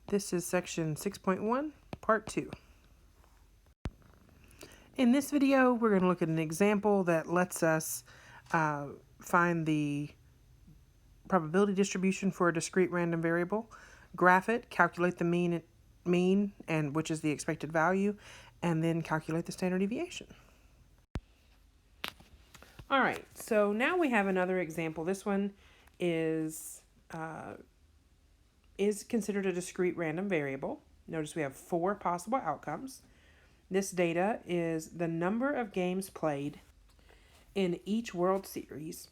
This is section 6.1, part 2. In this video, we're going to look at an example that lets us find the probability distribution for a discrete random variable, graph it, calculate the mean, and which is the expected value, and then calculate the standard deviation. All right, so now we have another example. This one is considered a discrete random variable. Notice we have 4 possible outcomes. This data is the number of games played in each World Series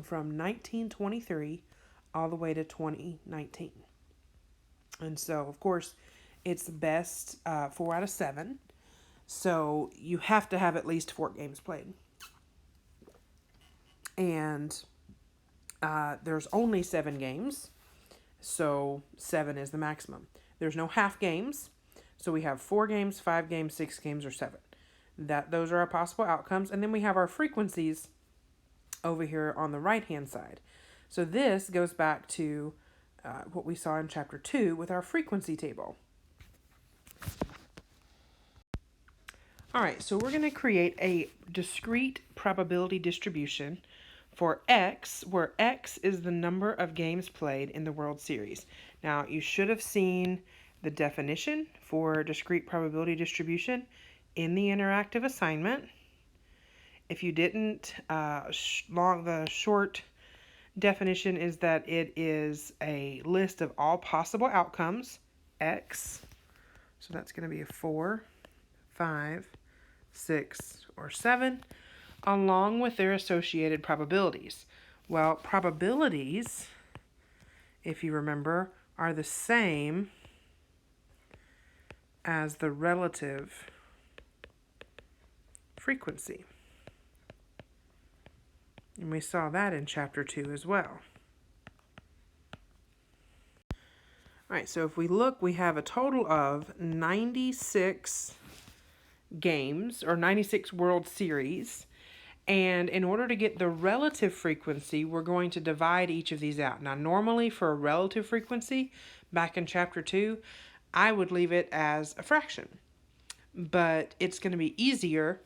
from 1923 all the way to 2019. And so, of course, it's best 4 out of 7. So you have to have at least 4 games played. And there's only 7 games. So 7 is the maximum. There's no half games. So we have 4 games, 5 games, 6 games, or 7. Those are our possible outcomes. And then we have our frequencies over here on the right-hand side. So this goes back to what we saw in chapter 2 with our frequency table. All right, so we're going to create a discrete probability distribution for X, where X is the number of games played in the World Series. Now, you should have seen the definition for discrete probability distribution in the interactive assignment. If you didn't, the short definition is that it is a list of all possible outcomes, X. So that's going to be a 4, 5, 6, or 7, along with their associated probabilities. Well, probabilities, if you remember, are the same as the relative frequency. And we saw that in chapter 2 as well. All right, so if we look, we have a total of 96 games, or 96 World Series. And in order to get the relative frequency, we're going to divide each of these out. Now, normally for a relative frequency, back in chapter 2, I would leave it as a fraction. But it's going to be easier,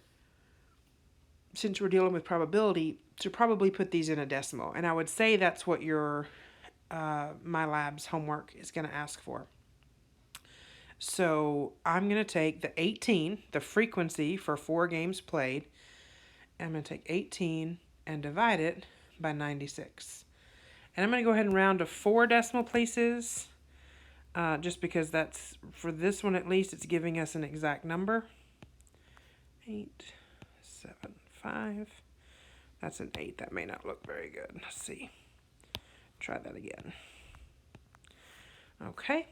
since we're dealing with probability, to probably put these in a decimal. And I would say that's what your My Lab's homework is going to ask for. So I'm going to take the 18, the frequency for 4 games played. I'm going to take 18 and divide it by 96. And I'm going to go ahead and round to 4 decimal places, just because that's, for this one at least, it's giving us an exact number. 8, 7, 5. That's an 8. That may not look very good. Let's see. Try that again. Okay.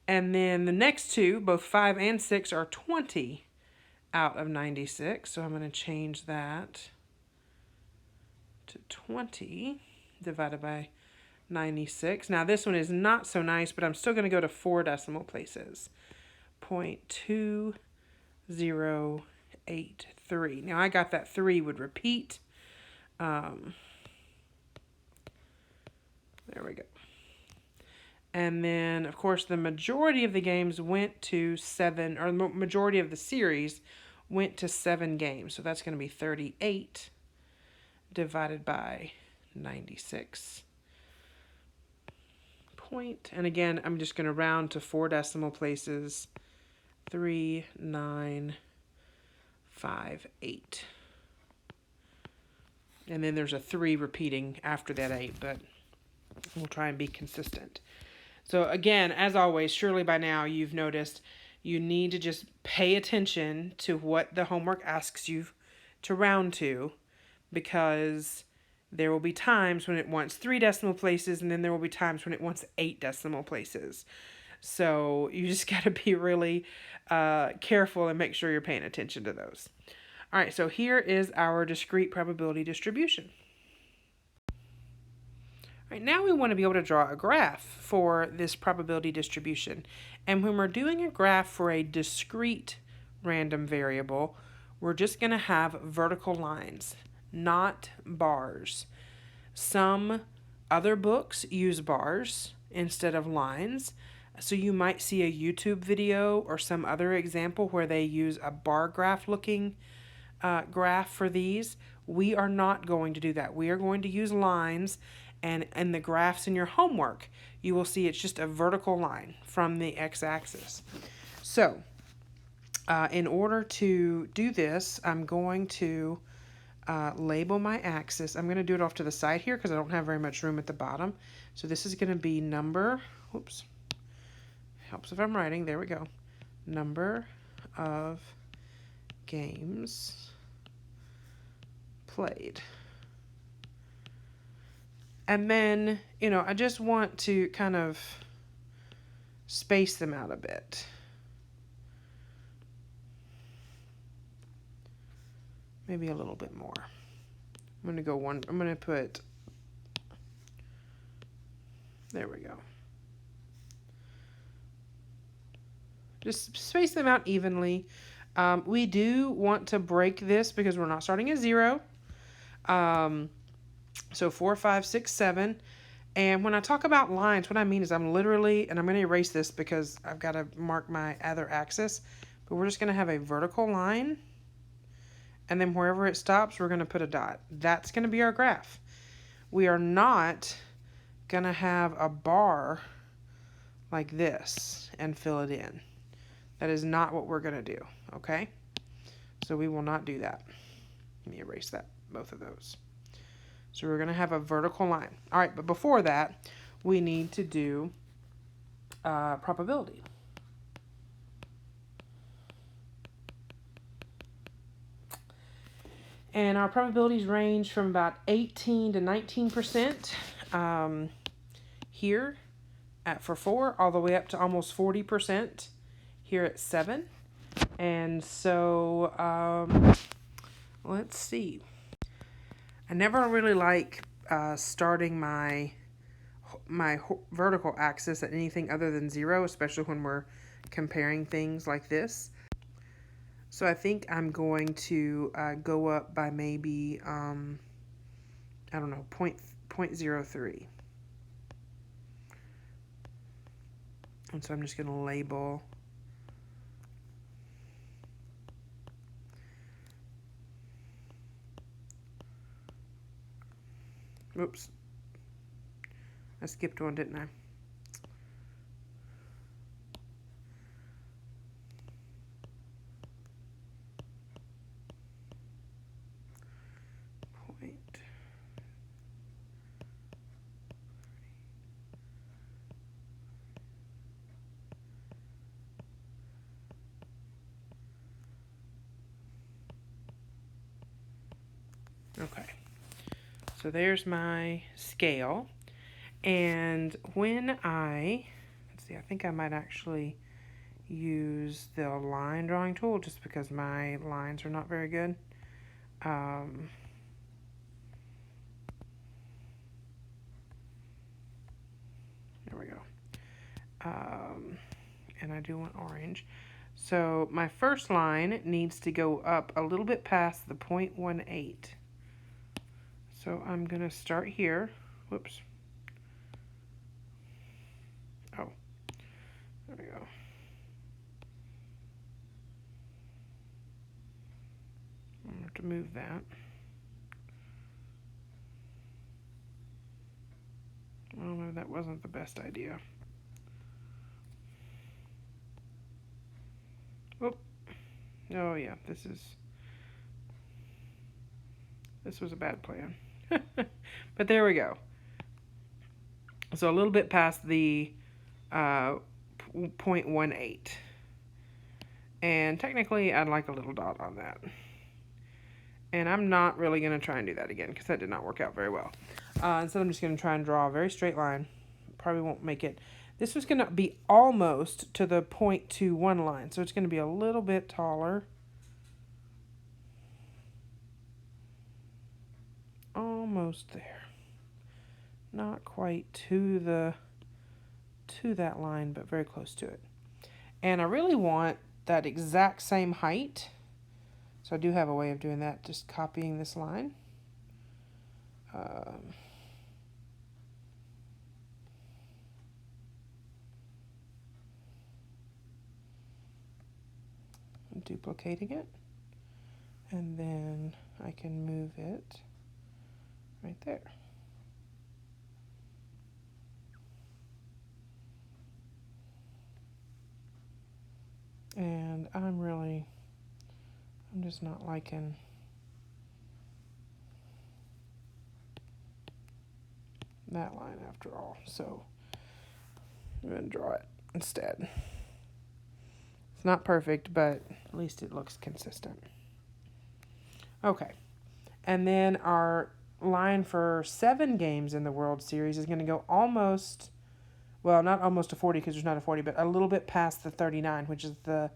And then the next 2, both 5 and 6, are 20 out of 96. So I'm going to change that to 20 divided by 96. Now this one is not so nice, but I'm still going to go to 4 decimal places. 0.2083. Now I got that 3 would repeat. There we go. And then, of course, the majority of the games went to 7, or the majority of the series went to 7 games. So that's going to be 38 divided by 96. And again, I'm just going to round to 4 decimal places. 3958. And then there's a 3 repeating after that 8, but we'll try and be consistent. So again, as always, surely by now you've noticed you need to just pay attention to what the homework asks you to round to, because there will be times when it wants 3 decimal places, and then there will be times when it wants 8 decimal places. So you just got to be really careful and make sure you're paying attention to those. All right, so here is our discrete probability distribution. All right, now we want to be able to draw a graph for this probability distribution. And when we're doing a graph for a discrete random variable, we're just going to have vertical lines, not bars. Some other books use bars instead of lines. So you might see a YouTube video or some other example where they use a bar graph looking graph for these. We are not going to do that. We are going to use lines, and in the graphs in your homework, you will see it's just a vertical line from the x-axis. So in order to do this, I'm going to label my axis. I'm going to do it off to the side here because I don't have very much room at the bottom. So this is going to be number, whoops, helps if I'm writing, there we go, number of games played. And then, you know, I just want to kind of space them out a bit. Maybe a little bit more. I'm going to put, there we go. Just space them out evenly. We do want to break this because we're not starting at 0. So 4, 5, 6, 7. And when I talk about lines, what I mean is I'm literally, and I'm going to erase this because I've got to mark my other axis, but we're just going to have a vertical line. And then wherever it stops, we're going to put a dot. That's going to be our graph. We are not going to have a bar like this and fill it in. That is not what we're going to do, okay? So we will not do that. Let me erase that, both of those. So we're going to have a vertical line. All right, but before that, we need to do probability. And our probabilities range from about 18 to 19% here for 4, all the way up to almost 40% here at 7. And so let's see. I never really like starting my vertical axis at anything other than 0, especially when we're comparing things like this. So I think I'm going to go up by maybe, I don't know, 0.03. And so I'm just going to label oops, I skipped one, didn't I? Okay, so there's my scale. And when let's see, I think I might actually use the line drawing tool just because my lines are not very good. There we go. And I do want orange. So my first line needs to go up a little bit past the 0.18. So I'm going to start here. Whoops. Oh, there we go. I'm going to have to move that. Oh, no, that wasn't the best idea. Oh, oh yeah, this was a bad plan. But there we go. So a little bit past the 0.18. And technically, I'd like a little dot on that. And I'm not really going to try and do that again because that did not work out very well. Instead, I'm just going to try and draw a very straight line. Probably won't make it. This was going to be almost to the 0.21 line. So it's going to be a little bit taller. Almost there. Not quite to that line, but very close to it. And I really want that exact same height. So I do have a way of doing that, just copying this line. duplicating it, and then I can move it right there. And I'm just not liking that line after all. So I'm going to draw it instead. It's not perfect, but at least it looks consistent. Okay. And then our line for 7 games in the World Series is going to go almost, well, not almost to 40 because there's not a 40, but a little bit past the 39, which is the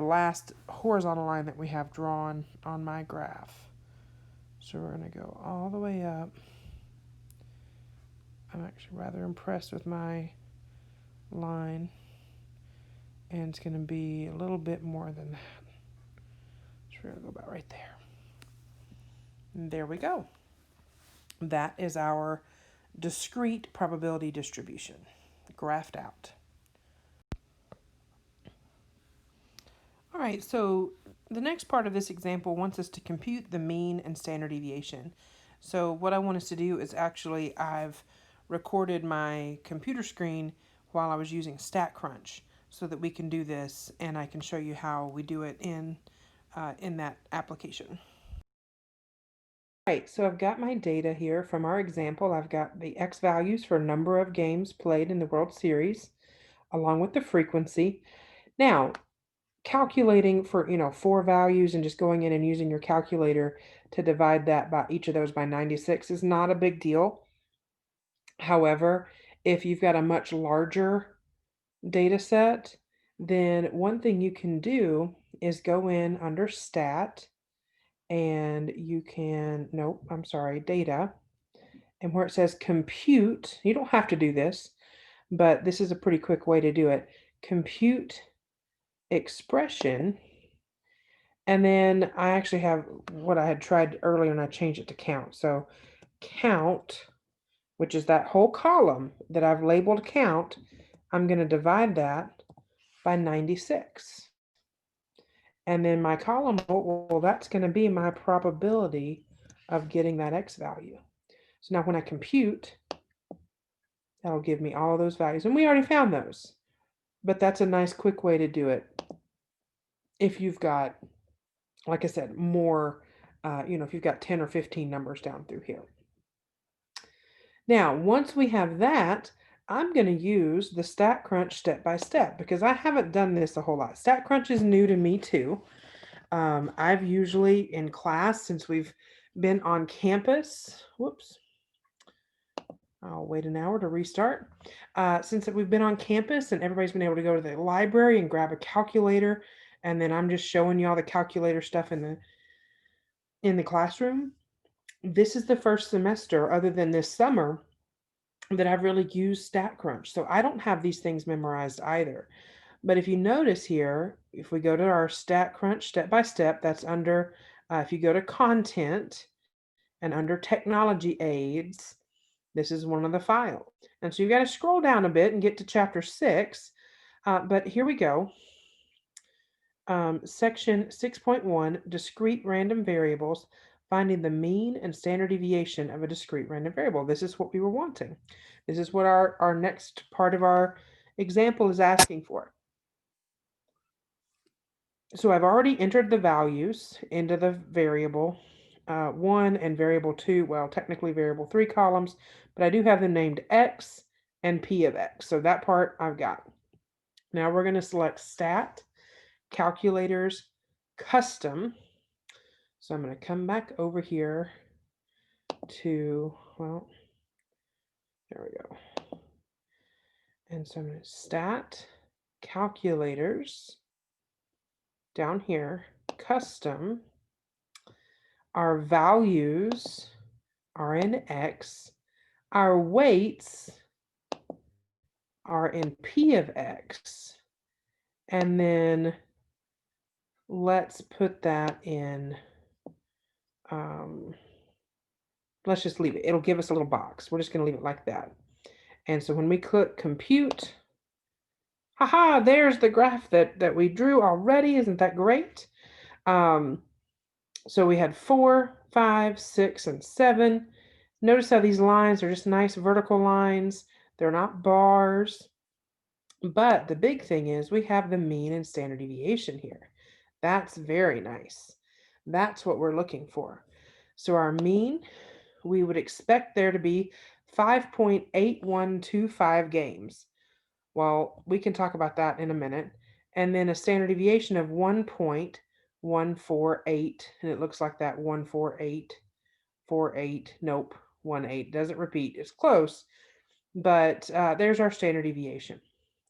last horizontal line that we have drawn on my graph. So we're going to go all the way up. I'm actually rather impressed with my line, and it's going to be a little bit more than that. So we're going to go about right there. And there we go. That is our discrete probability distribution, graphed out. All right, so the next part of this example wants us to compute the mean and standard deviation. So what I want us to do is actually, I've recorded my computer screen while I was using StatCrunch so that we can do this, and I can show you how we do it in that application. All right, so I've got my data here from our example. I've got the X values for number of games played in the World Series, along with the frequency. Now, calculating for 4 values and just going in and using your calculator to divide that by each of those by 96 is not a big deal. However, if you've got a much larger data set, then one thing you can do is go in under stat, and you can, nope, I'm sorry, data, and where it says compute, you don't have to do this, but this is a pretty quick way to do it. Compute expression. And then I actually have what I had tried earlier, and I changed it to count. So count, which is that whole column that I've labeled count, I'm going to divide that by 96. And then my column, well, that's going to be my probability of getting that X value. So now when I compute, that'll give me all of those values. And we already found those. But that's a nice quick way to do it if you've got, like I said, more, if you've got 10 or 15 numbers down through here. Now, once we have that, I'm going to use the StatCrunch step by step because I haven't done this a whole lot. StatCrunch is new to me too. I've usually in class, since we've been on campus, whoops, I'll wait an hour to restart. Since we've been on campus and everybody's been able to go to the library and grab a calculator, and then I'm just showing you all the calculator stuff in the classroom. This is the first semester, other than this summer, that I've really used StatCrunch. So I don't have these things memorized either. But if you notice here, if we go to our StatCrunch step by step, that's under, if you go to content and under technology aids, this is one of the files. And so you got to scroll down a bit and get to chapter 6. But here we go. Section 6.1, discrete random variables, finding the mean and standard deviation of a discrete random variable. This is what we were wanting. This is what our next part of our example is asking for. So I've already entered the values into the variable 1 and variable 2, well, technically variable 3 columns, but I do have them named X and P of X. So that part I've got. Now we're going to select Stat, Calculators, Custom. So I'm going to come back over here to, well, there we go. And so I'm going to Stat, Calculators, down here, Custom. Our values are in X. Our weights are in P of X. And then let's put that in, let's just leave it. It'll give us a little box. We're just going to leave it like that. And so when we click compute, Haha, there's the graph that we drew already. Isn't that great? Um, so we had 4, 5, 6, and 7. Notice how these lines are just nice vertical lines. They're not bars. But the big thing is we have the mean and standard deviation here. That's very nice. That's what we're looking for. So our mean, we would expect there to be 5.8125 games. Well, we can talk about that in a minute. And then a standard deviation of 1.148. And it looks like that 14848. Nope, 18 doesn't repeat. It's close, but there's our standard deviation.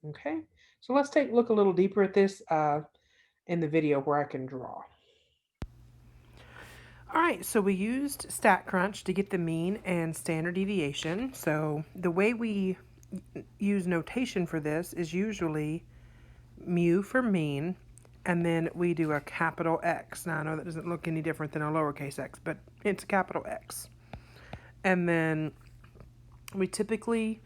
Okay, so let's look a little deeper at this in the video where I can draw. All right, so we used StatCrunch to get the mean and standard deviation. So the way we use notation for this is usually mu for mean, and then we do a capital X. Now I know that doesn't look any different than a lowercase x, but it's a capital X. And then we typically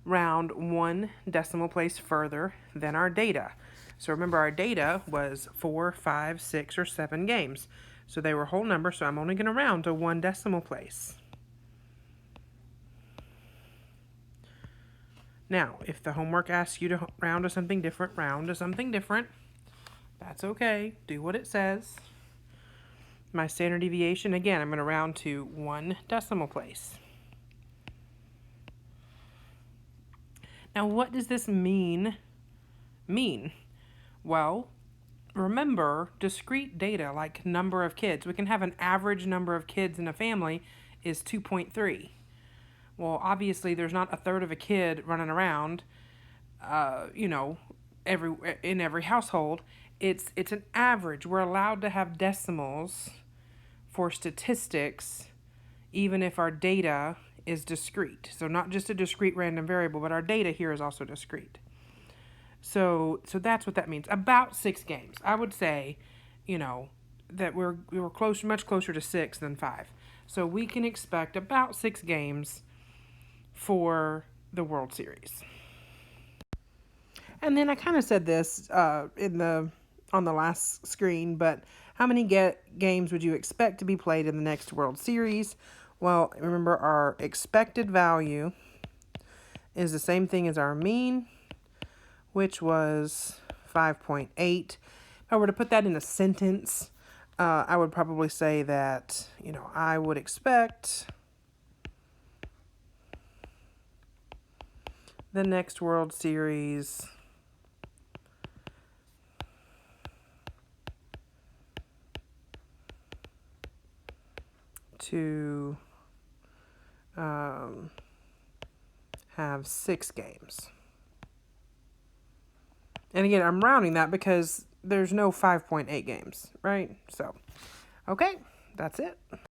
round 1 decimal place further than our data. So remember, our data was 4, 5, 6, or 7 games. So they were whole numbers, so I'm only going to round to 1 decimal place. Now, if the homework asks you to round to something different, round to something different. That's okay. Do what it says. My standard deviation, again, I'm going to round to 1 decimal place. Now, what does this mean? Well, remember, discrete data, like number of kids, we can have an average number of kids in a family is 2.3. Well, obviously, there's not a third of a kid running around, in every household. It's an average. We're allowed to have decimals for statistics, even if our data is discrete. So not just a discrete random variable, but our data here is also discrete. So that's what that means. About 6 games. I would say, that we were much closer to 6 than 5. So we can expect about 6 games for the World Series. And then I kind of said this on the last screen, but how many games would you expect to be played in the next World Series? Well, remember, our expected value is the same thing as our mean, which was 5.8. If I were to put that in a sentence, I would probably say that, I would expect the next World Series to have 6 games. And again, I'm rounding that because there's no 5.8 games, right? So, okay, that's it.